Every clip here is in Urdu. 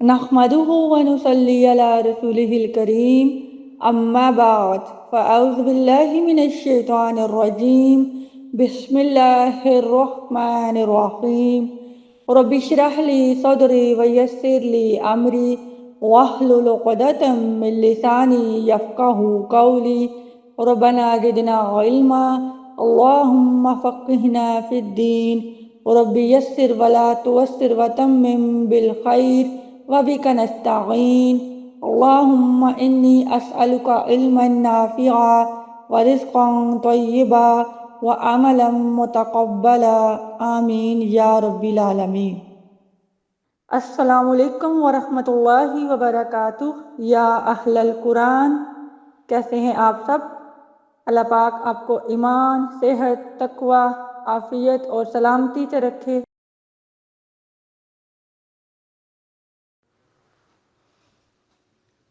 نحمده ونصلي على رسوله الكريم أما بعد فأعوذ بالله من الشيطان الرجيم بسم الله الرحمن الرحيم رب اشرح لي صدري ويسر لي أمري واحلل عقدة من لساني يفقهوا قولي ربنا زدنا علما اللهم فقهنا في الدين رب يسر ولا تعسر وتمم بالخير وبك نستعين اللهم إني أسألك علما نافعا ورزقا طيبا وعملا متقبلا آمین یا رب العالمین۔ السلام علیکم ورحمۃ اللہ وبرکاتہ۔ یا اہل القرآن، کیسے ہیں آپ سب؟ اللہ پاک آپ کو ایمان، صحت، تقوی، عافیت اور سلامتی سے رکھے۔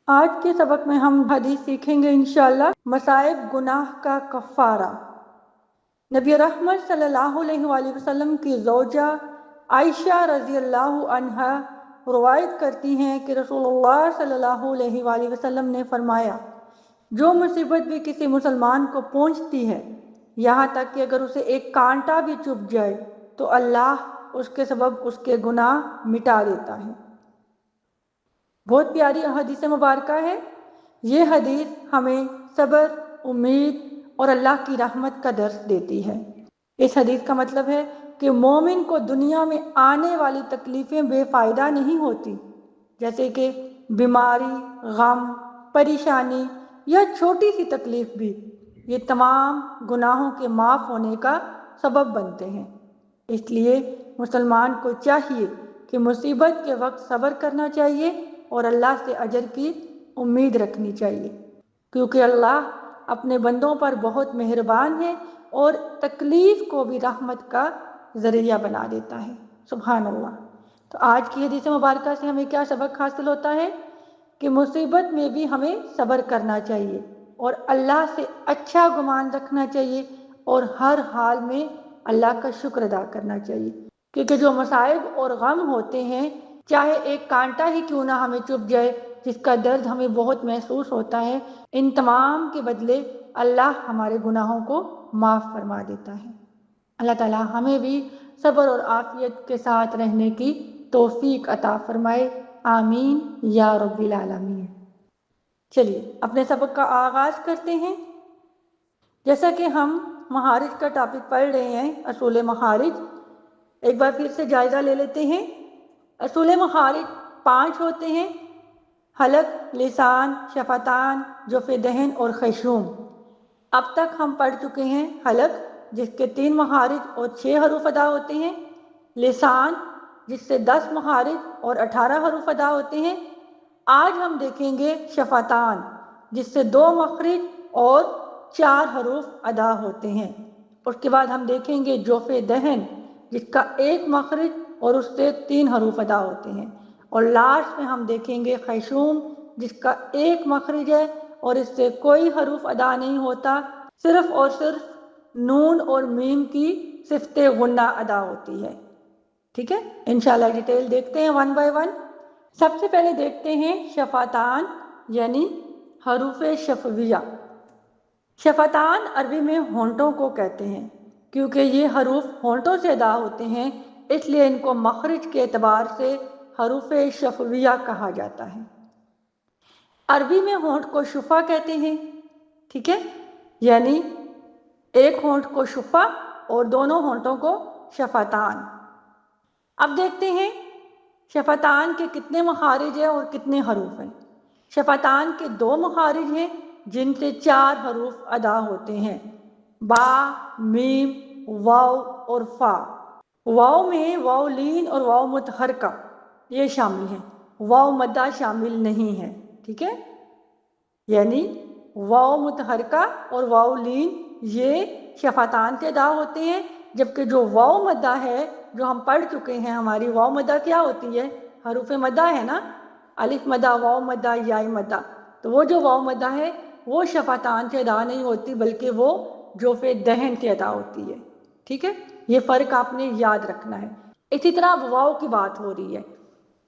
آج کے سبق میں ہم حدیث سیکھیں گے انشاءاللہ، مصائب گناہ کا کفارہ۔ نبی رحمت صلی اللہ علیہ وآلہ وسلم کی زوجہ عائشہ رضی اللہ عنہا روایت کرتی ہیں کہ رسول اللہ صلی اللہ علیہ وآلہ وسلم نے فرمایا، جو مصیبت بھی کسی مسلمان کو پہنچتی ہے، یہاں تک کہ اگر اسے ایک کانٹا بھی چبھ جائے تو اللہ اس کے سبب اس کے گناہ مٹا دیتا ہے۔ بہت پیاری حدیث مبارکہ ہے۔ یہ حدیث ہمیں صبر، امید اور اللہ کی رحمت کا درس دیتی ہے۔ اس حدیث کا مطلب ہے کہ مومن کو دنیا میں آنے والی تکلیفیں بے فائدہ نہیں ہوتی، جیسے کہ بیماری، غم، پریشانی یا چھوٹی سی تکلیف بھی یہ تمام گناہوں کے معاف ہونے کا سبب بنتے ہیں۔ اس لیے مسلمان کو چاہیے کہ مصیبت کے وقت صبر کرنا چاہیے اور اللہ سے اجر کی امید رکھنی چاہیے، کیونکہ اللہ اپنے بندوں پر بہت مہربان ہے اور تکلیف کو بھی رحمت کا ذریعہ بنا دیتا ہے۔ سبحان اللہ۔ تو آج کی حدیث مبارکہ سے ہمیں کیا سبق حاصل ہوتا ہے کہ مصیبت میں بھی ہمیں صبر کرنا چاہیے اور اللہ سے اچھا گمان رکھنا چاہیے اور ہر حال میں اللہ کا شکر ادا کرنا چاہیے، کیونکہ جو مصائب اور غم ہوتے ہیں، چاہے ایک کانٹا ہی کیوں نہ ہمیں چبھ جائے جس کا درد ہمیں بہت محسوس ہوتا ہے، ان تمام کے بدلے اللہ ہمارے گناہوں کو معاف فرما دیتا ہے۔ اللہ تعالی ہمیں بھی صبر اور عافیت کے ساتھ رہنے کی توفیق عطا فرمائے، آمین یا رب العالمین۔ چلیے اپنے سبق کا آغاز کرتے ہیں۔ جیسا کہ ہم مخارج کا ٹاپک پڑھ رہے ہیں، اصول مخارج، ایک بار پھر سے جائزہ لے لیتے ہیں۔ اصول مخارج 5 ہوتے ہیں: حلق، لسان، شفتان، جوف دہن اور خیشوم۔ اب تک ہم پڑھ چکے ہیں حلق، جس کے 3 مخارج اور 6 حروف ادا ہوتے ہیں، لسان جس سے 10 مخارج اور 18 حروف ادا ہوتے ہیں۔ آج ہم دیکھیں گے شفتان، جس سے 2 مخرج اور 4 حروف ادا ہوتے ہیں۔ اس کے بعد ہم دیکھیں گے جوف دہن، جس کا 1 مخرج اور اس سے 3 حروف ادا ہوتے ہیں، اور لاسٹ میں ہم دیکھیں گے خیشوم، جس کا 1 مخرج ہے اور اس سے کوئی حروف ادا نہیں ہوتا، صرف اور صرف نون اور میم کی صفت غنہ ادا ہوتی ہے۔ ٹھیک ہے، انشاءاللہ ڈیٹیل دیکھتے ہیں 1 بائی 1۔ سب سے پہلے دیکھتے ہیں شفتان یعنی حروف شفویہ۔ شفتان عربی میں ہونٹوں کو کہتے ہیں، کیونکہ یہ حروف ہونٹوں سے ادا ہوتے ہیں، اس لیے ان کو مخرج کے اعتبار سے حروف شفویہ کہا جاتا ہے۔ عربی میں ہونٹ کو شفا کہتے ہیں، ٹھیک ہے، یعنی ایک ہونٹ کو شفا اور دونوں ہونٹوں کو شفتان۔ اب دیکھتے ہیں شفتان کے کتنے مخارج ہیں اور کتنے حروف ہیں۔ شفتان کے 2 مخارج ہیں جن سے 4 حروف ادا ہوتے ہیں: با، میم، واو اور فا۔ واو میں واو لین اور واو متحرکہ یہ شامل ہیں، واو مدہ شامل نہیں ہے، ٹھیک ہے، یعنی واو متحرکہ اور واو لین یہ شفتان سے ادا ہوتے ہیں، جبکہ جو واو مدہ ہے جو ہم پڑھ چکے ہیں، ہماری واو مدہ کیا ہوتی ہے؟ حروف مدہ ہے نا، الف مدہ، واو مدہ، یا مدہ، تو وہ جو واو مدہ ہے وہ شفتان سے ادا نہیں ہوتی بلکہ وہ جوف دہن سے ادا ہوتی ہے، ٹھیک ہے، یہ فرق آپ نے یاد رکھنا ہے۔ اسی طرح اب واو کی بات ہو رہی ہے،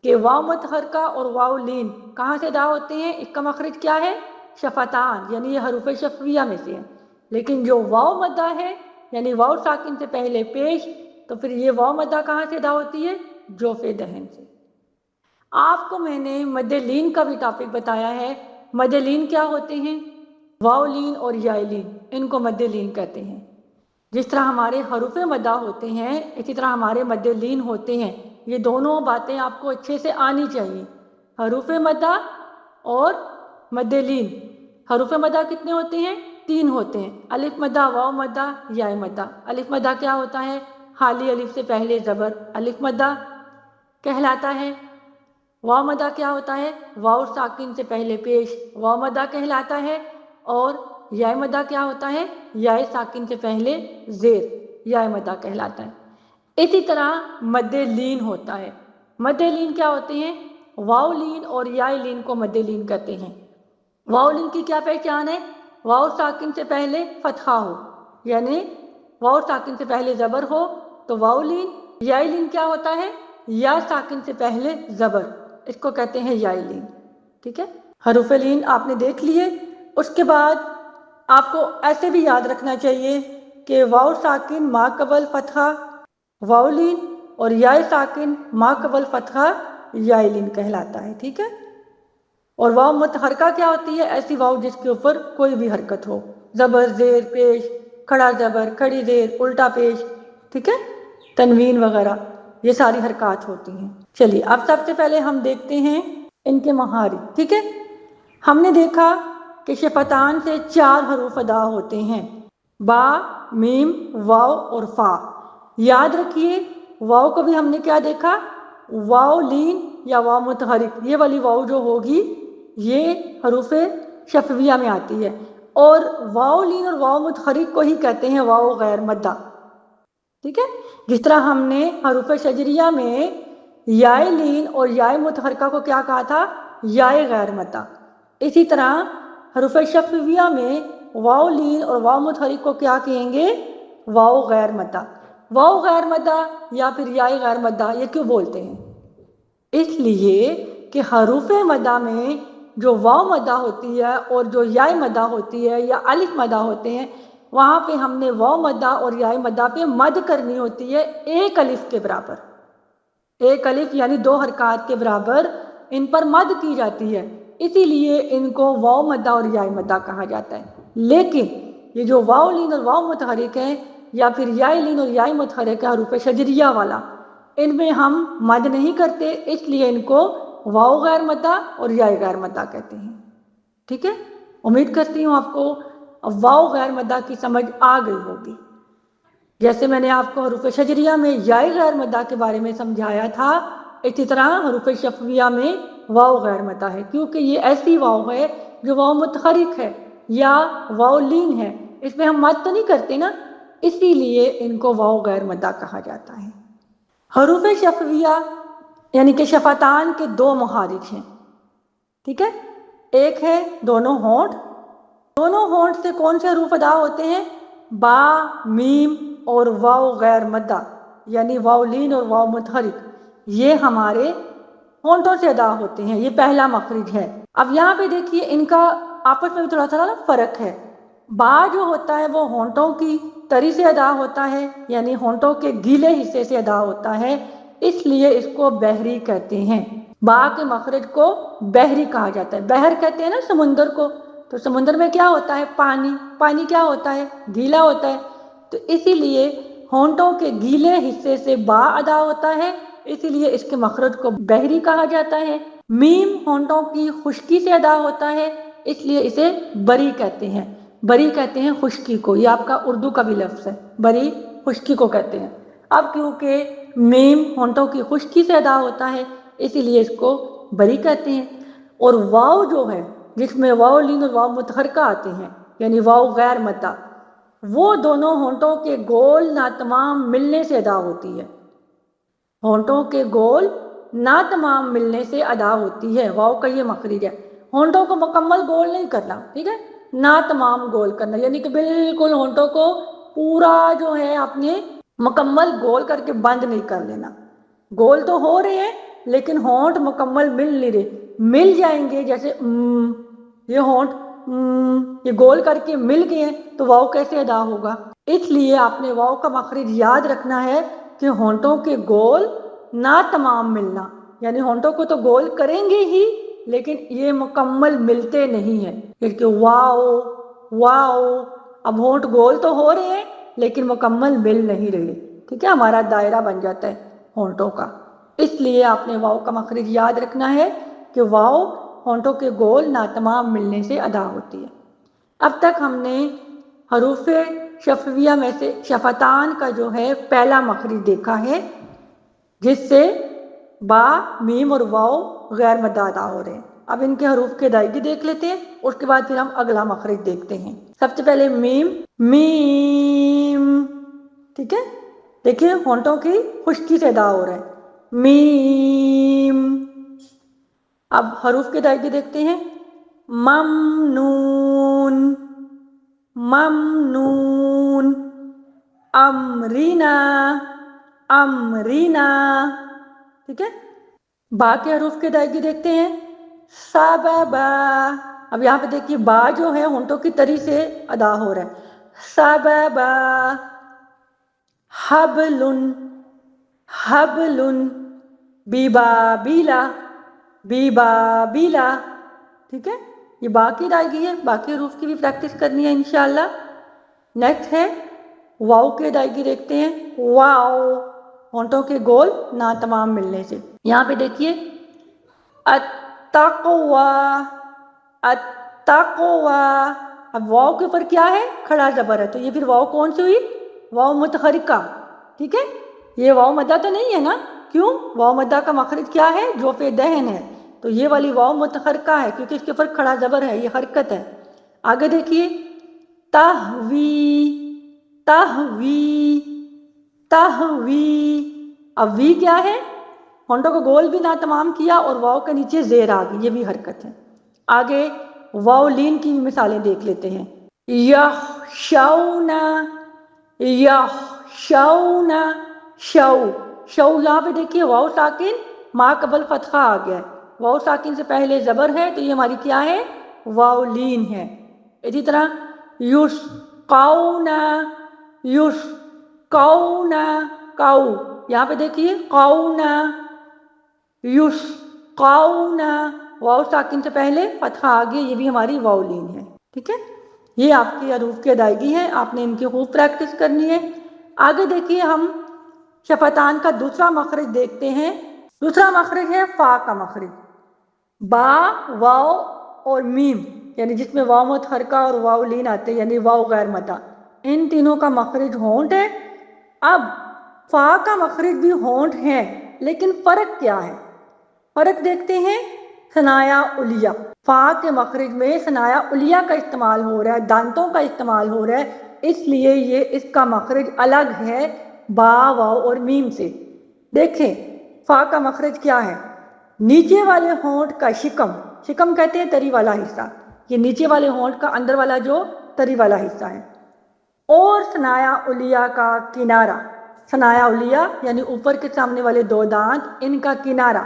کہ واو متحرکہ اور واو لین کہاں سے ادا ہوتے ہیں؟ اس کا مخرج کیا ہے؟ شفتان، یعنی یہ حروف شفویہ میں سے ہے۔ لیکن جو واو مدہ ہے یعنی واو ساکن سے پہلے پیش، تو پھر یہ واو مدہ کہاں سے ادا ہوتی ہے؟ جوف دہن سے۔ آپ کو میں نے مد لین کا بھی ٹاپک بتایا ہے۔ مد لین کیا ہوتے ہیں؟ واو لین اور یا لین، ان کو مد لین کہتے ہیں۔ جس طرح ہمارے حروف مدہ ہوتے ہیں اسی طرح ہمارے مد لین ہوتے ہیں۔ یہ دونوں باتیں آپ کو اچھے سے آنی چاہیے، حروف مدہ اور مد لین۔ حروف مدہ کتنے ہوتے ہیں؟ 3 ہوتے ہیں، الف مدہ، واو مدہ، یا مدہ۔ الف مدہ کیا ہوتا ہے؟ خالی الف سے پہلے زبر، الف مدہ کہلاتا ہے۔ واو مدہ کیا ہوتا ہے؟ واو ساکن سے پہلے پیش، واو مدہ کہلاتا ہے۔ اور یا مدہ کیا ہوتا ہے؟ یا ساکن سے پہلے زیر، یا مدہ کہلاتا ہے۔ اسی طرح مد لین ہوتا ہے۔ مد لین کیا ہوتے ہیں؟ واو لین اور یا لین کو مد لین کہتے ہیں۔ واو لین کی کیا پہچان ہے؟ واو ساکن سے پہلے فتحہ ہو، یعنی واو ساکن سے پہلے زبر ہو تو واو لین۔ یا لین کیا ہوتا ہے؟ یا ساکن سے پہلے زبر، اس کو کہتے ہیں یا لین۔ ٹھیک ہے، حروف لین آپ نے دیکھ لیے۔ اس کے بعد آپ کو ایسے بھی یاد رکھنا چاہیے کہ واو ساکن ما قبل فتحہ واو لین اور یا ساکن ما قبل فتحہ یا لین کہلاتا ہے۔ ٹھیک ہے، اور واو متحرکہ کیا ہوتی ہے؟ ایسی واو جس کے اوپر کوئی بھی حرکت ہو، زبر، زیر، پیش، کھڑا زبر، کھڑی زیر، الٹا پیش، ٹھیک ہے، تنوین وغیرہ، یہ ساری حرکات ہوتی ہیں۔ چلیے اب سب سے پہلے ہم دیکھتے ہیں ان کے مخارج۔ ٹھیک ہے، ہم نے دیکھا کہ شفتان سے 4 حروف ادا ہوتے ہیں، با، میم، واو اور فا۔ یاد رکھیے واو کو بھی ہم نے کیا دیکھا؟ واو لین یا واو متحرک، یہ والی واو جو ہوگی یہ حروف شفویہ میں آتی ہے، اور واو لین اور واو متحرک کو ہی کہتے ہیں واو غیر مدہ۔ ٹھیک ہے، جس طرح ہم نے حروف شجریہ میں یا لین اور یا متحرکہ کو کیا کہا تھا؟ یا غیر مدہ۔ اسی طرح حروف شفویہ میں واو لین اور واو متحرک کو کیا کہیں گے؟ واو غیر مدہ۔ واو غیر مدہ یا پھر یا غیر مدہ یہ کیوں بولتے ہیں؟ اس لیے کہ حروف مدہ میں جو واو مدہ ہوتی ہے اور جو یا مدہ ہوتی ہے یا الف مدہ ہوتے ہیں، وہاں پہ ہم نے واو مدہ اور یا مدہ پہ مد کرنی ہوتی ہے ایک الف کے برابر۔ ایک الف یعنی 2 حرکات کے برابر ان پر مد کی جاتی ہے، اسی لیے ان کو واو مدہ اور یا مدہ کہا جاتا ہے۔ لیکن یہ جو واو لین اور واو متحرک ہیں یا پھر یا لین اور یا متحرک ہے حروف شجریہ والا، ان میں ہم مد نہیں کرتے، اس لیے ان کو واو غیر مدہ اور یا غیر مدہ کہتے ہیں۔ ٹھیک ہے، امید کرتی ہوں آپ کو واو غیر مدہ کی سمجھ آ گئی ہوگی۔ جیسے میں نے آپ کو حروف شجریہ میں یا غیر مدہ کے بارے میں سمجھایا تھا، اسی طرح حروف شفویہ میں واو غیر مدہ ہے، کیونکہ یہ ایسی واو ہے جو واو متحرک ہے یا واو لین ہے، اس میں ہم مد تو نہیں کرتے نا، اسی لیے ان کو واو غیر مدہ کہا جاتا ہے۔ حروف شفویہ یعنی کہ شفتان کے 2 مخارج ہیں۔ ٹھیک ہے، ایک ہے دونوں ہونٹ۔ دونوں ہونٹ سے کون سے حروف ادا ہوتے ہیں؟ با، میم اور واو غیر مدہ، یعنی واو لین اور واو متحرک، یہ ہمارے ہونٹوں سے ادا ہوتے ہیں، یہ پہلا مخرج ہے۔ اب یہاں پہ دیکھیے ان کا آپس میں بھی تھوڑا سا فرق ہے۔ با جو ہوتا ہے وہ ہونٹوں کی تری سے ادا ہوتا ہے، یعنی ہونٹوں کے گیلے حصے سے ادا ہوتا ہے، اس لیے اس کو بحری کہتے ہیں۔ با کے مخرج کو بحری کہا جاتا ہے۔ بحر کہتے ہیں نا سمندر کو، تو سمندر میں کیا ہوتا ہے؟ پانی۔ پانی کیا ہوتا ہے؟ گیلا ہوتا ہے، تو اسی لیے ہونٹوں کے گیلے حصے سے با ادا ہوتا ہے، اسی لیے اس کے مخرج کو بحری کہا جاتا ہے۔ میم ہونٹوں کی خشکی سے ادا ہوتا ہے، اس لیے اسے بری کہتے ہیں۔ بری کہتے ہیں خشکی کو، یہ آپ کا اردو کا بھی لفظ ہے، بری خشکی کو کہتے ہیں۔ اب کیونکہ میم ہونٹوں کی خشکی سے ادا ہوتا ہے اسی لیے اس کو بری کہتے ہیں۔ اور واو جو ہے جس میں واو لین اور واو متحرکہ آتے ہیں یعنی واو غیر مدہ، وہ دونوں ہونٹوں کے گول ناتمام ملنے سے ادا ہوتی ہے۔ ہونٹوں کے گول ناتمام ملنے سے ادا ہوتی ہے، واو کا یہ مخرج ہے۔ ہونٹوں کو مکمل گول نہیں کرنا، ٹھیک ہے، ناتمام گول کرنا، یعنی کہ بالکل ہونٹوں کو پورا جو ہے آپ نے مکمل گول کر کے بند نہیں کر لینا۔ گول تو ہو رہے ہیں لیکن ہونٹ مکمل مل نہیں رہے، مل جائیں گے جیسے یہ ہونٹ یہ گول کر کے مل گئے ہیں تو واؤ کیسے ادا ہوگا؟ اس لیے آپ نے واؤ کا مخرج یاد رکھنا ہے کہ ہونٹوں کے گول نہ تمام ملنا، یعنی ہونٹوں کو تو گول کریں گے ہی لیکن یہ مکمل ملتے نہیں ہیں، کیونکہ واؤ واؤ اب ہونٹ گول تو ہو رہے ہیں لیکن مکمل مل نہیں رہے، ٹھیک ہے، ہمارا دائرہ بن جاتا ہے ہونٹوں کا۔ اس لیے آپ نے واؤ کا مخرج یاد رکھنا ہے کہ واؤ ہونٹوں کے گول ناتمام ملنے سے ادا ہوتی ہے۔ اب تک ہم نے حروف شفویہ میں سے شفتان کا جو ہے پہلا مخرج دیکھا ہے، جس سے با، میم اور واؤ غیر مد ادا ہو رہے ہیں۔ اب ان کے حروف کی ادائیگی دیکھ لیتے ہیں، اس کے بعد پھر ہم اگلا مخرج دیکھتے ہیں۔ سب سے پہلے میم، میم، ٹھیک ہے، دیکھیں ہونٹوں کی خشکی سے ادا ہو رہا ہے، میم۔ اب حروف کی ادائیگی دیکھتے ہیں، ممنون، ممنون، امرینا، امرینا، ٹھیک ہے۔ با کے حروف کی ادائیگی دیکھتے ہیں، سببا۔ اب یہاں پہ دیکھیے با جو ہے ہونٹوں کی تری سے ادا ہو رہا ہے، سببا، حبلن، حبلن، بیبابیلا، بیبابیلا، ٹھیک ہے، یہ با کی ادائیگی ہے، باقی حروف کی بھی پریکٹس کرنی ہے انشاءاللہ۔ نیکسٹ ہے واؤ کی ادائیگی دیکھتے ہیں، واؤ، ہونٹوں کے گول ناتمام ملنے سے۔ یہاں پہ دیکھیے التقوی، التقوی، اب واؤ کے اوپر کیا ہے؟ کھڑا زبر ہے، تو یہ پھر واؤ کون سی ہوئی؟ واؤ متحرکہ، ٹھیک ہے، یہ واؤ مدہ تو نہیں ہے نا، کیوں؟ واؤ مدہ کا مخرج کیا ہے؟ جوف دہن ہے، تو یہ والی واؤ متحرکہ ہے کیونکہ اس کے اوپر کھڑا زبر ہے، یہ حرکت ہے۔ آگے دیکھیے تہوی، تہوی، تہوی، اب وی کیا ہے؟ ہونٹوں کو گول بھی ناتمام کیا اور واؤ کے نیچے زیر آ گئی، یہ بھی حرکت ہے۔ آگے واؤ لین کی بھی مثالیں دیکھ لیتے ہیں، یخشونا، یخشونا، شو، شو، یہاں پہ دیکھیے واؤ ساکن ما قبل فتحہ آ گیا ہے، واؤ ساکن سے پہلے زبر ہے تو یہ ہماری کیا ہے؟ واؤ لین ہے۔ اسی طرح یسقونا، یسقونا، قو، یہاں پہ دیکھیے قونا، یسقونا، واؤ ساکن سے پہلے فتحہ آ گیا، یہ بھی ہماری واؤ لین ہے، ٹھیک ہے۔ یہ آپ کی حروف کی ادائیگی ہے، آپ نے ان کی خوب پریکٹس کرنی ہے۔ آگے دیکھیے ہم شفتان کا دوسرا مخرج دیکھتے ہیں۔ دوسرا مخرج ہے فا کا مخرج، با، واؤ اور میم، یعنی جس میں واؤ متحرکہ اور واؤ لین آتے ہیں، یعنی واؤ غیر مدہ، ان تینوں کا مخرج ہونٹ ہے۔ اب فا کا مخرج بھی ہونٹ ہے، لیکن فرق کیا ہے؟ فرق دیکھتے ہیں، ثنایا علیہ، فا کے مخرج میں ثنایا علیہ کا استعمال ہو رہا ہے، دانتوں کا استعمال ہو رہا ہے، اس لیے یہ اس کا مخرج الگ ہے با، واؤ اور میم سے۔ دیکھیں فا کا مخرج کیا ہے؟ نیچے والے ہونٹ کا شکم، شکم کہتے ہیں تری والا حصہ، یہ نیچے والے ہونٹ کا اندر والا جو تری والا حصہ ہے، اور ثنایا علیہ کا کنارہ، ثنایا علیہ یعنی اوپر کے سامنے والے دو دانت، ان کا کنارہ،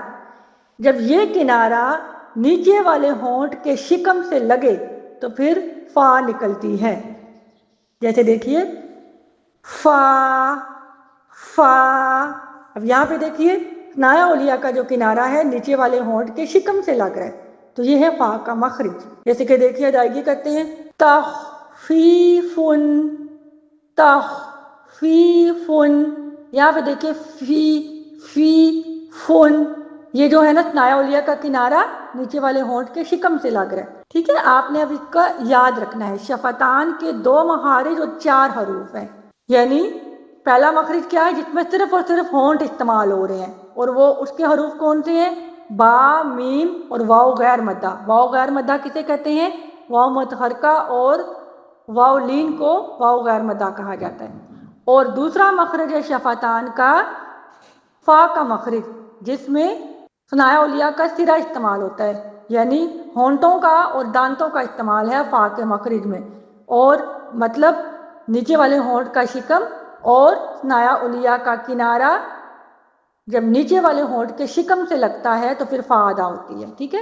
جب یہ کنارہ نیچے والے ہونٹ کے شکم سے لگے تو پھر فا نکلتی ہے۔ جیسے دیکھیے فا، فا، اب یہاں پہ دیکھیے ثنایا علیہ کا جو کنارہ ہے نیچے والے ہونٹ کے شکم سے لگ رہا ہے، تو یہ ہے فا کا مخرج۔ جیسے کہ دیکھیے ادائیگی کرتے ہیں، تخفیفن، تخفیفن، یہاں پہ دیکھیے فی، فی، فن، یہ جو ہے نا ثنایا علیہ کا کنارہ نیچے والے ہونٹ کے شکم سے لگ رہا ہے، ٹھیک ہے۔ آپ نے اب اس کا یاد رکھنا ہے، شفتان کے 2 مخارج اور 4 حروف ہیں، یعنی پہلا مخرج کیا ہے؟ جس میں صرف اور صرف ہونٹ استعمال ہو رہے ہیں، اور وہ اس کے حروف کون سے ہیں؟ با، میم اور واؤ غیر مدہ۔ واؤ غیر مدہ کسے کہتے ہیں؟ واؤ متحرکہ اور واؤ لین کو واؤ غیر مدہ کہا جاتا ہے۔ اور دوسرا مخرج ہے شفتان کا فا کا مخرج، جس میں ثنایا علیہ کا سرا استعمال ہوتا ہے، یعنی ہونٹوں کا اور دانتوں کا استعمال ہے فا کے مخرج میں، اور مطلب نیچے والے ہونٹ کا شکم اور ثنایا علیہ کا کنارہ جب نیچے والے ہونٹ کے شکم سے لگتا ہے تو پھر فا ادا ہوتی ہے، ٹھیک ہے؟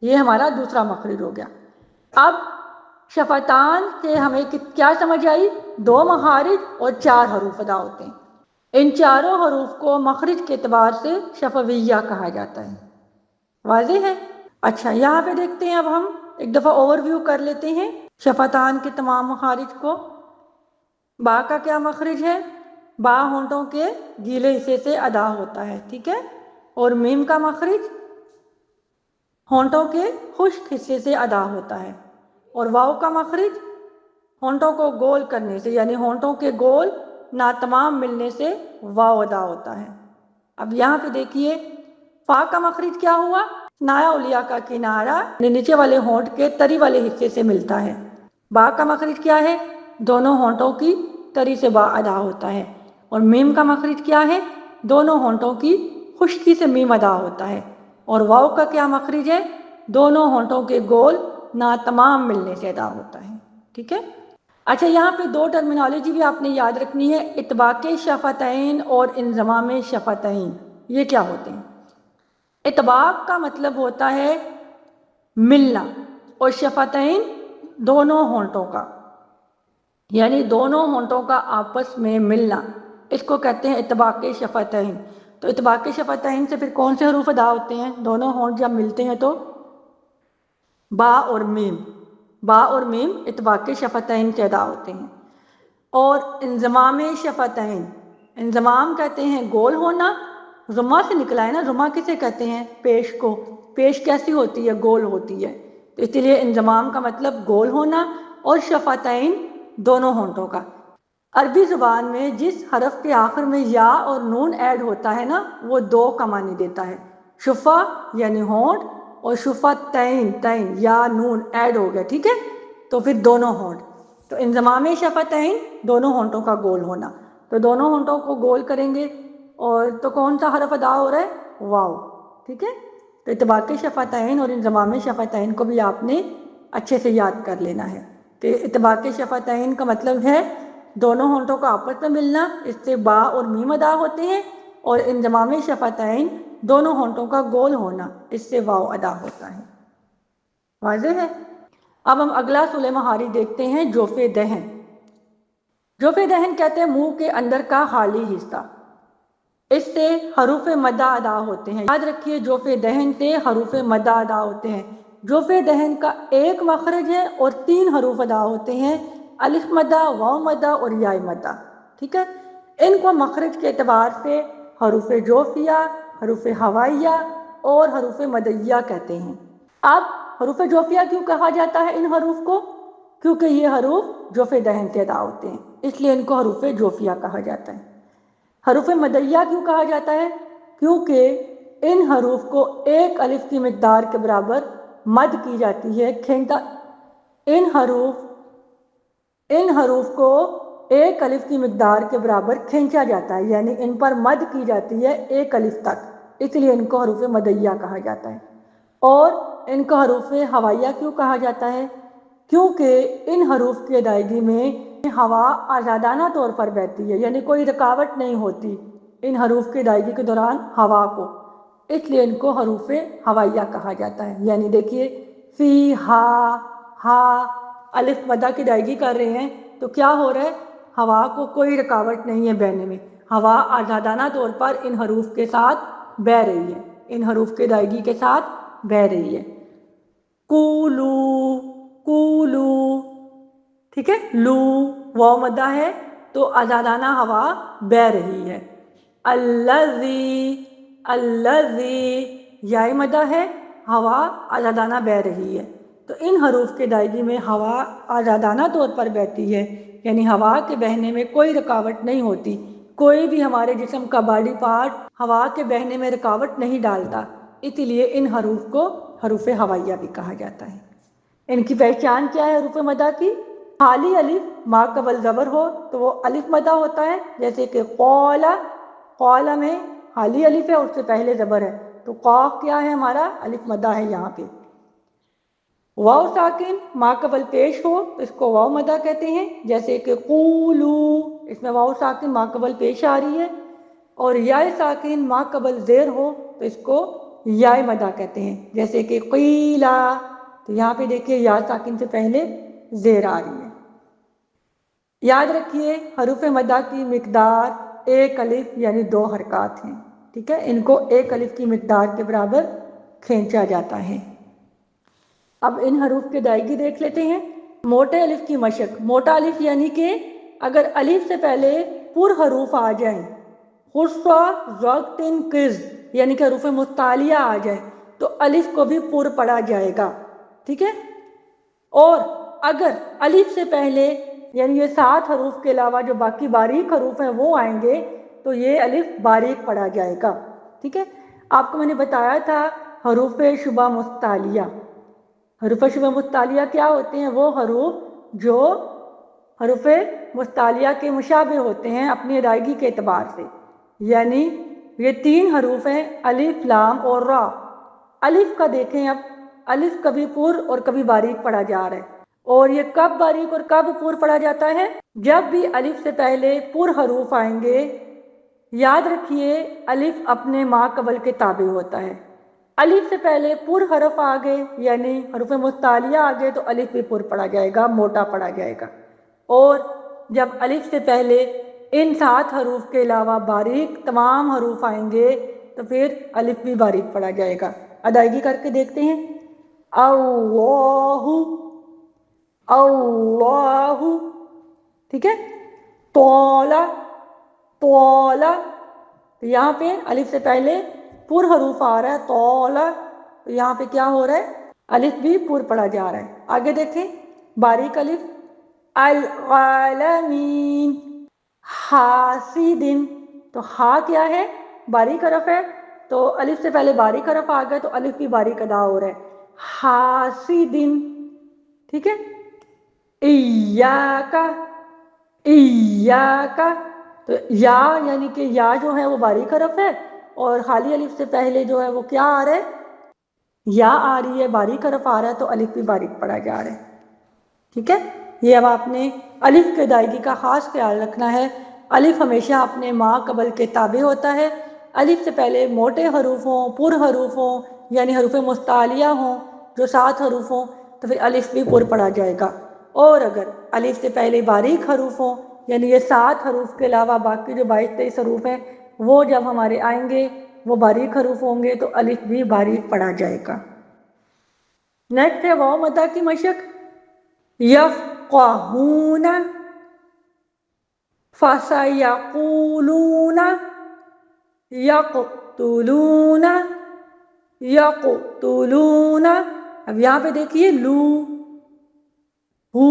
یہ ہمارا دوسرا مخرج ہو گیا۔ اب شفتان سے ہمیں کیا سمجھ آئی؟ 2 مخارج اور 4 حروف ادا ہوتے ہیں۔ ان چاروں حروف کو مخرج کے اعتبار سے شفویہ کہا جاتا ہے۔ واضح ہے؟ اچھا، یہاں پہ دیکھتے ہیں، اب ہم ایک دفعہ اوور ویو کر لیتے ہیں شفتان کے تمام مخارج کو۔ با کا کیا مخرج ہے؟ با ہونٹوں کے گیلے حصے سے ادا ہوتا ہے، ٹھیک ہے؟ اور میم کا مخرج ہونٹوں کے خشک حصے سے ادا ہوتا ہے، اور واو کا مخرج ہونٹوں کو گول کرنے سے، یعنی ہونٹوں کے گول ناتمام ملنے سے واو ادا ہوتا ہے۔ اب یہاں پہ دیکھیے، فا کا مخرج کیا ہوا؟ نایا اولیا کا کنارہ نیچے والے ہونٹ کے تری والے حصے سے ملتا ہے۔ با کا مخرج کیا ہے؟ دونوں ہونٹوں کی تری سے با ادا ہوتا ہے، اور میم کا مخرج کیا ہے؟ دونوں ہونٹوں کی خشکی سے میم ادا ہوتا ہے، اور واو کا کیا مخرج ہے؟ دونوں ہونٹوں کے گول ناتمام ملنے سے ادا ہوتا ہے، ٹھیک ہے؟ اچھا، یہاں پہ 2 ٹرمینالوجی بھی آپ نے یاد رکھنی ہے، اطباق شفتین اور انضمام شفتین۔ یہ کیا ہوتے ہیں؟ اطباق کا مطلب ہوتا ہے ملنا، اور شفتین دونوں ہونٹوں کا، یعنی دونوں ہونٹوں کا آپس میں ملنا، اس کو کہتے ہیں اطباق شفتین۔ تو اطباق شفتین سے پھر کون سے حروف ادا ہوتے ہیں؟ دونوں ہونٹ جب ملتے ہیں تو با اور میم، با اور میم اطباق شفتین سے ادا ہوتے ہیں۔ اور انضمام شفتین، انضمام کہتے ہیں گول ہونا، رما سے نکلا ہے نا، رما کسے کہتے ہیں؟ پیش کو۔ پیش کیسی ہوتی ہے؟ گول ہوتی ہے، تو اس لیے انضمام کا مطلب گول ہونا، اور شفتین دونوں ہونٹوں کا۔ عربی زبان میں جس حرف کے آخر میں یا اور نون ایڈ ہوتا ہے نا، وہ 2 کا معنی دیتا ہے، شفا یعنی ہونٹ، اور شفتین تین یا نون ایڈ ہو گیا، ٹھیک ہے؟ تو پھر دونوں ہونٹ۔ تو انضمام شفتین دونوں ہونٹوں کا گول ہونا، تو دونوں ہونٹوں کو گول کریں گے، اور تو کون سا حرف ادا ہو رہا ہے؟ واو، ٹھیک ہے؟ تو اطباق شفتین اور انضمام شفتین کو بھی آپ نے اچھے سے یاد کر لینا ہے کہ اطباق شفتین کا مطلب ہے دونوں ہونٹوں کا آپس میں ملنا، اس سے با اور میم ادا ہوتے ہیں، اور انضمام شفتین دونوں ہونٹوں کا گول ہونا، اس سے واو ادا ہوتا ہے۔ واضح ہے؟ اب ہم اگلا صلح مہاری دیکھتے ہیں، جوف دہن۔ جوف دہن کہتے ہیں منہ کے اندر کا خالی حصہ، اس سے حروف مدہ ادا ہوتے ہیں۔ یاد رکھیے، جوف دہن سے حروف مدہ ادا ہوتے ہیں۔ جوف دہن کا 1 مخرج ہے اور 3 حروف ادا ہوتے ہیں، الف مدہ، واو مدہ اور یا مدہ، ٹھیک ہے؟ ان کو مخرج کے اعتبار سے حروف جوفیہ، حروف ہوائیہ اور حروف مدیہ کہتے ہیں۔ اب حروف جوفیہ کیوں کہا جاتا ہے ان حروف کو؟ کیونکہ یہ حروف جوف دہن سے ادا ہوتے ہیں، اس لیے ان کو حروف جوفیہ کہا جاتا ہے۔ حروف مدیہ کیوں کہا جاتا ہے؟ کیونکہ ان حروف کو 1 الف کی مقدار کے برابر مد کی جاتی ہے، ان حروف کو 1 الف کی مقدار کے برابر کھینچا جاتا ہے، یعنی ان پر مد کی جاتی ہے 1 الف تک، اس لیے ان کو حروف مدیہ کہا جاتا ہے۔ اور ان کو حروف ہوائیہ کیوں کہا جاتا ہے؟ کیونکہ ان حروف کی ادائیگی میں ہوا آزادانہ طور پر بہتی ہے، یعنی کوئی رکاوٹ نہیں ہوتی ان حروف کی ادائیگی کے دوران ہوا کو، اس لیے ان کو حروف ہوائیہ کہا جاتا ہے۔ یعنی دیکھیے، فی ہا الف مدہ کی ادائیگی کر رہے ہیں تو کیا ہو رہا ہے؟ ہوا کو کوئی رکاوٹ نہیں ہے بہنے میں، ہوا آزادانہ طور پر ان حروف کے ساتھ بہہ رہی ہے، ان حروف کی ادائیگی کے ساتھ بہہ رہی ہے۔ کولو، کولو، ٹھیک ہے؟ لو واو مدہ ہے تو آزادانہ ہوا بہہ رہی ہے۔ الذی، الذی یا مدہ ہے، ہوا آزادانہ بہہ رہی ہے۔ تو ان حروف کے ادائیگی میں ہوا آزادانہ طور پر بہتی ہے، یعنی ہوا کے بہنے میں کوئی رکاوٹ نہیں ہوتی، کوئی بھی ہمارے جسم کا باڈی پارٹ ہوا کے بہنے میں رکاوٹ نہیں ڈالتا، اسی لیے ان حروف کو حروف ہوائیہ بھی کہا جاتا ہے۔ ان کی پہچان کیا ہے حروف مدہ کی؟ خالی الف ما قبل زبر ہو تو وہ الف مدہ ہوتا ہے، جیسے کہ قول، قول میں خالی الف ہے، اس سے پہلے زبر ہے، تو قاف کیا ہے ہمارا؟ الف مدہ ہے یہاں پہ۔ واو ساکن ما قبل پیش ہو تو اس کو واو مدہ کہتے ہیں، جیسے کہ قولو، اس میں واو ساکن ما قبل پیش آ رہی ہے، اور یا ساکن ما قبل زیر ہو تو اس کو یا مدہ کہتے ہیں، جیسے کہ قیلا، تو یہاں پہ دیکھیے یا ساکن سے پہلے زیر آ رہی ہے۔ یاد رکھیے حروف مدہ کی مقدار ایک الف یعنی 2 حرکات ہیں، ٹھیک ہے، ان کو ایک الف کی مقدار کے برابر کھینچا جاتا ہے۔ اب ان حروف کی ادائیگی دیکھ لیتے ہیں۔ موٹے الف کی مشق، موٹا الف یعنی کہ اگر الف سے پہلے پر حروف آ جائیں، خصا ضغطن قز یعنی کہ حروف متعالیہ آ جائے تو الف کو بھی پر پڑھا جائے گا، ٹھیک ہے۔ اور اگر الف سے پہلے یعنی یہ 7 حروف کے علاوہ جو باقی باریک حروف ہیں وہ آئیں گے تو یہ الف باریک پڑھا جائے گا، ٹھیک ہے۔ آپ کو میں نے بتایا تھا حروف شبہ مستعلیہ، حروف شبہ مستعلیہ کیا ہوتے ہیں؟ وہ حروف جو حروف مستعلیہ کے مشابہ ہوتے ہیں اپنی ادائیگی کے اعتبار سے، یعنی یہ 3 حروف ہیں الف، لام اور را۔ الف کا دیکھیں، اب الف کبھی پر اور کبھی باریک پڑھا جا رہا ہے، اور یہ کب باریک اور کب پر پڑھا جاتا ہے؟ جب بھی الف سے پہلے پر حروف آئیں گے، یاد رکھیے الف اپنے ما قبل کے تابع ہوتا ہے۔ الف سے پہلے پر حرف آ گئے یعنی حروف مستعلیہ آ گئے تو الف بھی پر پڑھا جائے گا، موٹا پڑھا جائے گا۔ اور جب الف سے پہلے ان 7 حروف کے علاوہ باریک تمام حروف آئیں گے تو پھر الف بھی باریک پڑھا جائے گا۔ ادائیگی کر کے دیکھتے ہیں۔ اللہ، اللہ، ٹھیک ہے۔ طولا، طولا، تو یہاں پہ الف سے پہلے پر حروف آ رہا ہے طولا، تو یہاں پہ کیا ہو رہا ہے؟ الف بھی پر پڑھا جا رہا ہے۔ آگے دیکھیں باریک الف، العالمین، حاسدن، تو ہا کیا ہے؟ باریک حرف ہے، تو الف سے پہلے باریک حرف آ گئے تو الف بھی باریک ادا ہو رہا ہے، حاسدن، ٹھیک ہے۔ ایاکا، ایاکا، تو یا یعنی کہ یا جو ہے وہ باریک حرف ہے اور خالی الف سے پہلے جو ہے وہ کیا آ رہا ہے؟ یا آ رہی ہے، باریک حرف آ رہا ہے تو الف بھی باریک پڑھا جا رہا ہے، ٹھیک ہے۔ یہ اب آپ نے الف کی ادائیگی کا خاص خیال رکھنا ہے۔ الف ہمیشہ اپنے ما قبل کے تابع ہوتا ہے۔ الف سے پہلے موٹے حروف ہوں، پر حروف ہوں یعنی حروف مستعلیہ ہوں جو 7 حروف ہوں تو پھر الف بھی پر پڑھا جائے گا، اور اگر الف سے پہلے باریک حروف ہوں یعنی یہ 7 حروف کے علاوہ باقی جو 22-23 حروف ہیں وہ جب ہمارے آئیں گے وہ باریک حروف ہوں گے تو الف بھی باریک پڑھا جائے گا۔ نیکسٹ ہے واو مدہ کی مشق۔ یفقہون، فسیقولون، یقتلون، یقتلون۔ اب یہاں پہ دیکھیے لو، ہو،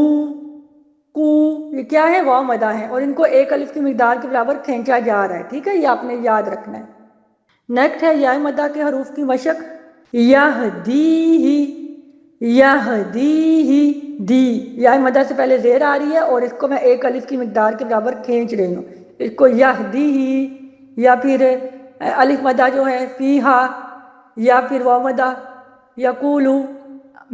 کو، یہ کیا ہے؟ واو مدہ ہے اور ان کو ایک الف کی مقدار کے برابر کھینچا جا رہا ہے، ٹھیک ہے، یہ آپ نے یاد رکھنا ہے۔ نیکسٹ ہے یا مدہ کے حروف کی مشق۔ یہدیہ، یہدیہ، دی، یا مدہ سے پہلے زیر آ رہی ہے اور اس کو میں ایک الف کی مقدار کے برابر کھینچ رہی ہوں، اس کو یہدیہ، یا پھر الف مدہ جو ہے فیہا، یا پھر واو مدہ یقولو۔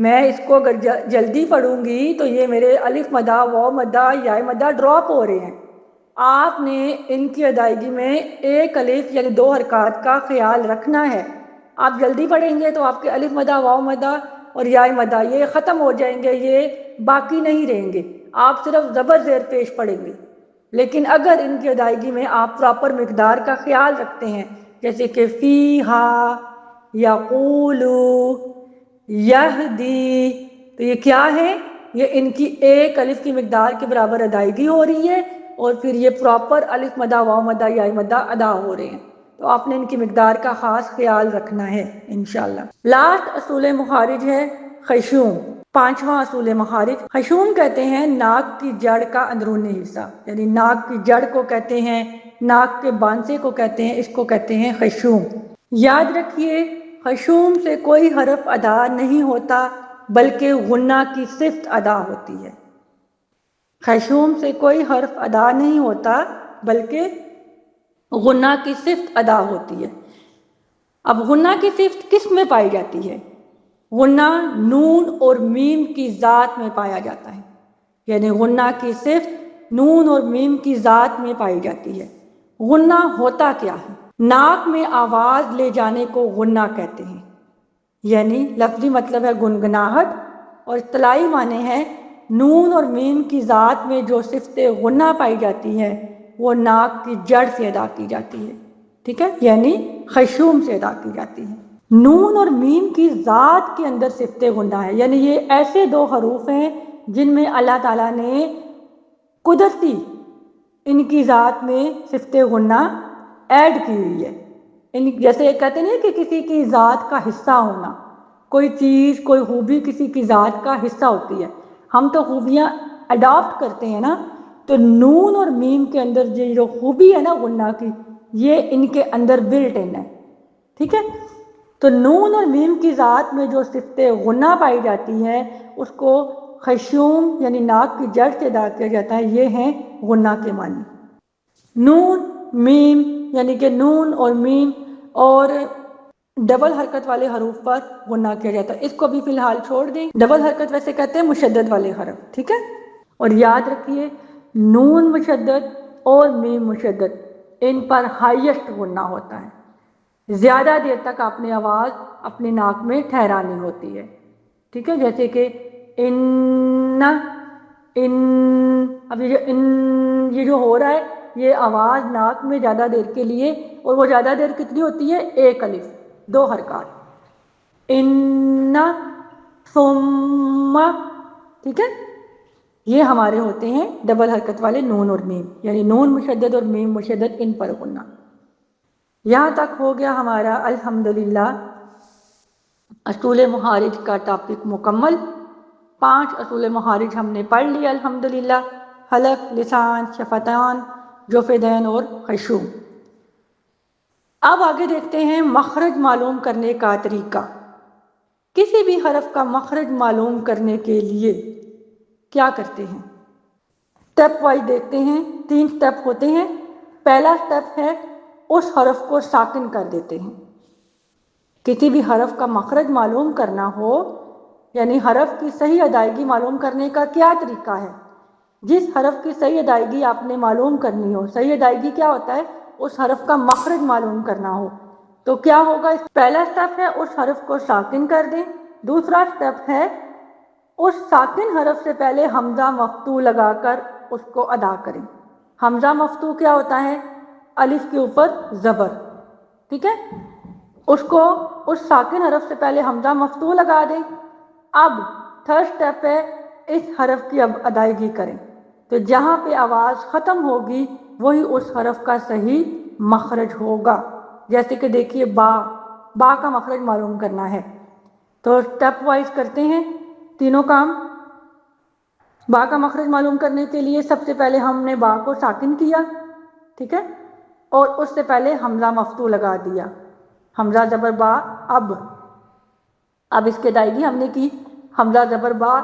میں اس کو اگر جلدی پڑھوں گی تو یہ میرے الف مدہ، واو مدہ، یا مدہ ڈراپ ہو رہے ہیں۔ آپ نے ان کی ادائیگی میں ایک الف یعنی 2 حرکات کا خیال رکھنا ہے۔ آپ جلدی پڑھیں گے تو آپ کے الف مدہ، واو مدہ اور یا مدہ یہ ختم ہو جائیں گے، یہ باقی نہیں رہیں گے، آپ صرف زبر زیر پیش پڑھیں گے۔ لیکن اگر ان کی ادائیگی میں آپ پراپر مقدار کا خیال رکھتے ہیں جیسے کہ فیہا، یقولو، یہدی، تو یہ کیا ہے؟ یہ ان کی ایک الف کی مقدار کے برابر ادائیگی ہو رہی ہے اور پھر یہ پراپر الف مدہ، واو مدہ، یا مدہ ادا ہو رہے ہیں، تو آپ نے ان کی مقدار کا خاص خیال رکھنا ہے انشاءاللہ۔ لاسٹ اصول مخارج ہے خشوم، 5واں اصول مخارج۔ خشوم کہتے ہیں ناک کی جڑ کا اندرونی حصہ، یعنی ناک کی جڑ کو کہتے ہیں، ناک کے بانسے کو کہتے ہیں، اس کو کہتے ہیں خشوم۔ یاد رکھیے خشوم سے کوئی حرف ادا نہیں ہوتا بلکہ غنہ کی صفت ادا ہوتی ہے۔ خشوم سے کوئی حرف ادا نہیں ہوتا بلکہ غنہ کی صفت ادا ہوتی ہے۔ اب غنہ کی صفت کس میں پائی جاتی ہے؟ غنہ نون اور میم کی ذات میں پایا جاتا ہے، یعنی غنہ کی صفت نون اور میم کی ذات میں پائی جاتی ہے، غنہ ہوتا کیا ہے؟ ناک میں آواز لے جانے کو غنہ کہتے ہیں، یعنی لفظی مطلب ہے گنگناہٹ، اور اصطلاحی معنی ہے نون اور میم کی ذات میں جو صفت غنہ پائی جاتی ہے وہ ناک کی جڑ سے ادا کی جاتی ہے، ٹھیک ہے، یعنی خیشوم سے ادا کی جاتی ہے۔ نون اور میم کی ذات کے اندر صفت غنہ ہے، یعنی یہ ایسے دو حروف ہیں جن میں اللہ تعالیٰ نے قدرتی ان کی ذات میں صفت غنہ ایڈ کی ہوئی ہے۔ جیسے کہتے ہیں کہ کسی کی ذات کا حصہ ہونا، کوئی چیز کوئی خوبی کسی کی ذات کا حصہ ہوتی ہے، ہم تو خوبیاں اڈاپٹ کرتے ہیں نا، تو نون اور میم کے اندر یہ جو خوبی ہے نا غنہ کی، یہ ان کے اندر بلٹ ان ہے، ٹھیک ہے۔ تو نون اور میم کی ذات میں جو صفت غنہ پائی جاتی ہے اس کو خیشوم یعنی ناک کی جڑ سے ادا کیا جاتا ہے، یہ ہیں غنہ کے معنی۔ نون میم یعنی کہ نون اور میم اور ڈبل حرکت والے حروف پر غنہ کیا جاتا ہے، اس کو بھی فی الحال چھوڑ دیں۔ ڈبل حرکت ویسے کہتے ہیں مشدد والے حرف، ٹھیک ہے، اور یاد رکھیے نون مشدد اور میم مشدد ان پر ہائیسٹ غنہ ہوتا ہے، زیادہ دیر تک آپ نے آواز اپنی ناک میں ٹھہرانی ہوتی ہے، ٹھیک ہے، جیسے کہ ان، اب یہ جو ہو رہا ہے یہ آواز ناک میں زیادہ دیر کے لیے، اور وہ زیادہ دیر کتنی ہوتی ہے؟ ایک الف، دو حرکات، ان ثم، ٹھیک ہے، یہ ہمارے ہوتے ہیں ڈبل حرکت والے نون اور میم، یعنی نون مشدد اور میم مشدد ان پر غنہ۔ یہاں تک ہو گیا ہمارا الحمدللہ اصول مخارج کا ٹاپک مکمل۔ 5 اصول مخارج ہم نے پڑھ لیا الحمدللہ، حلق، لسان، شفتان، جوفدین اور خیشوم۔ اب آگے دیکھتے ہیں مخرج معلوم کرنے کا طریقہ۔ کسی بھی حرف کا مخرج معلوم کرنے کے لیے کیا کرتے ہیں؟ اسٹیپ وائز دیکھتے ہیں، 3 اسٹیپ ہوتے ہیں۔ پہلا اسٹیپ ہے اس حرف کو ساکن کر دیتے ہیں۔ کسی بھی حرف کا مخرج معلوم کرنا ہو، یعنی حرف کی صحیح ادائیگی معلوم کرنے کا کیا طریقہ ہے؟ جس حرف کی صحیح ادائیگی آپ نے معلوم کرنی ہو، صحیح ادائیگی کیا ہوتا ہے؟ اس حرف کا مخرج معلوم کرنا ہو تو کیا ہوگا؟ پہلا اسٹیپ ہے اس حرف کو ساکن کر دیں۔ دوسرا اسٹیپ ہے اس ساکن حرف سے پہلے حمزہ مفتوح لگا کر اس کو ادا کریں۔ حمزہ مفتوح کیا ہوتا ہے؟ الف کے اوپر زبر، ٹھیک ہے، اس کو اس ساکن حرف سے پہلے حمزہ مفتوح لگا دیں۔ اب تھرڈ اسٹیپ ہے اس حرف کی اب ادائیگی کریں، تو جہاں پہ آواز ختم ہوگی وہی اس حرف کا صحیح مخرج ہوگا۔ جیسے کہ دیکھیے با کا مخرج معلوم کرنا ہے تو اسٹیپ وائز کرتے ہیں تینوں کام۔ با کا مخرج معلوم کرنے کے لیے سب سے پہلے ہم نے با کو ساکن کیا، ٹھیک ہے، اور اس سے پہلے حمزہ مفتوح لگا دیا، حمزہ زبر با، اب اس کی ادائیگی ہم نے کی حمزہ زبر با۔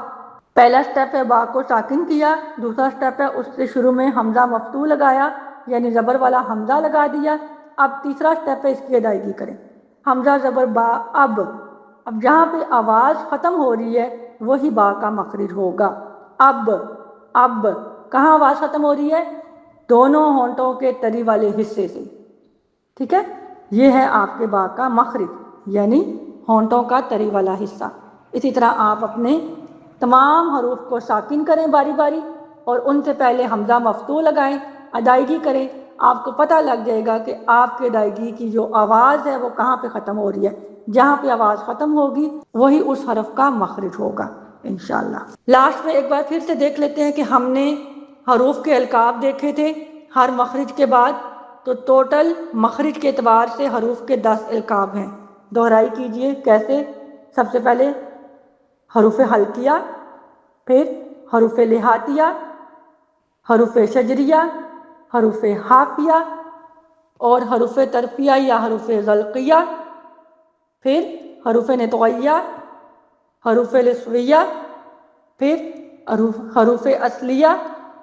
پہلا سٹیپ ہے با کو ساکن کیا، دوسرا سٹیپ ہے اس سے شروع میں حمزہ مفتوح لگایا یعنی زبر والا حمزہ لگا دیا۔ اب تیسرا سٹیپ ہے اس کی ادائیگی کریں، حمزہ زبر با، اب جہاں پہ آواز ختم ہو رہی ہے وہی با کا مخرج ہوگا۔ اب کہاں آواز ختم ہو رہی ہے؟ دونوں ہونٹوں کے تری والے حصے سے، ٹھیک ہے، یہ ہے آپ کے با کا مخرج یعنی ہونٹوں کا تری والا حصہ۔ اسی طرح آپ اپنے تمام حروف کو ساکن کریں باری باری اور ان سے پہلے حمزہ مفتوح لگائیں، ادائیگی کریں، آپ کو پتہ لگ جائے گا کہ آپ کی ادائیگی کی جو آواز ہے وہ کہاں پہ ختم ہو رہی ہے۔ جہاں پہ آواز ختم ہوگی وہی اس حرف کا مخرج ہوگا انشاءاللہ۔ لاسٹ میں ایک بار پھر سے دیکھ لیتے ہیں کہ ہم نے حروف کے القاب دیکھے تھے ہر مخرج کے بعد، تو ٹوٹل مخرج کے اعتبار سے حروف کے 10 القاب ہیں۔ دہرائی کیجئے کیسے؟ سب سے پہلے حروف حلقیہ، پھر حروف لحاتیہ، حروف شجریہ، حروف حافیہ اور حروف طرفیہ یا حروف غلقیہ، پھر حروف نطقیہ، حروف لسویہ، پھر حروف اصلیہ۔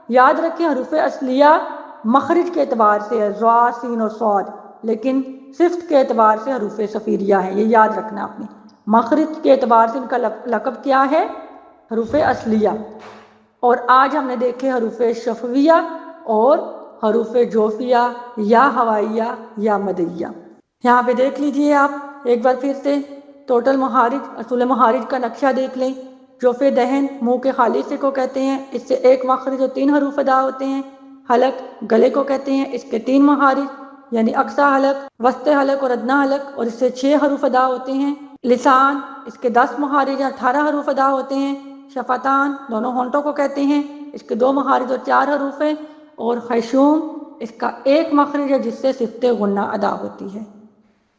یاد رکھیں حروف اصلیہ مخرج کے اعتبار سے ہے ضا، سین اور صاد، لیکن صفت کے اعتبار سے حروف صفیریہ ہیں، یہ یاد رکھنا آپ نے۔ مخرج کے اعتبار سے ان کا لقب کیا ہے؟ حروف اصلیہ۔ اور آج ہم نے دیکھے حروف شفویہ اور حروف جوفیہ یا ہوائیہ یا مدیہ۔ یہاں پہ دیکھ لیجئے آپ ایک بار پھر سے ٹوٹل مخارج، اصول مخارج کا نقشہ دیکھ لیں۔ جوف دہن منہ کے خالص کو کہتے ہیں، اس سے ایک مخرج اور 3 حروف ادا ہوتے ہیں۔ حلق گلے کو کہتے ہیں، اس کے 3 مخارج یعنی اقصی حلق، وسط حلق اور ادنی حلق، اور اس سے 6 حروف ادا ہوتے ہیں۔ لسان، اس کے 10 مخارج 18 حروف ادا ہوتے ہیں۔ شفتان دونوں ہونٹوں کو کہتے ہیں، اس کے 2 مخارج اور 4 حروف ہیں۔ اور خیشوم اس کا 1 مخرج ہے جس سے صفت غنہ ادا ہوتی ہے۔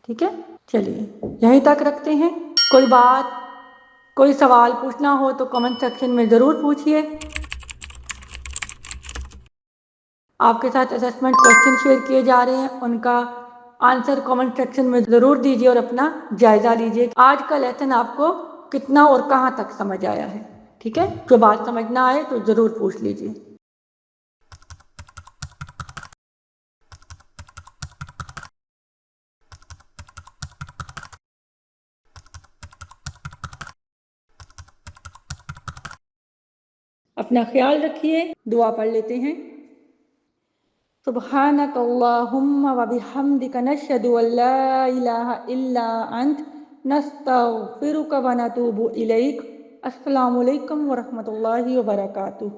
ٹھیک ہے، چلیے یہیں تک رکھتے ہیں۔ کوئی بات، کوئی سوال پوچھنا ہو تو کمنٹ سیکشن میں ضرور پوچھیے۔ آپ کے ساتھ اسسمنٹ کوسچن شیئر کیے جا رہے ہیں، ان کا آنسر کمنٹ سیکشن میں ضرور دیجیے اور اپنا جائزہ لیجیے۔ آج کا لیسن آپ کو کتنا اور کہاں تک سمجھ آیا ہے؟ ٹھیک ہے، جو بات سمجھ نہ آئے تو ضرور پوچھ لیجیے۔ اپنا خیال رکھیے، دعا پڑھ لیتے ہیں۔ سبحانک اللہم وبحمدک نشہد ان لا الہ الا انت نستغفرک ونتوب الیک۔ السلام علیکم ورحمۃ اللہ وبرکاتہ۔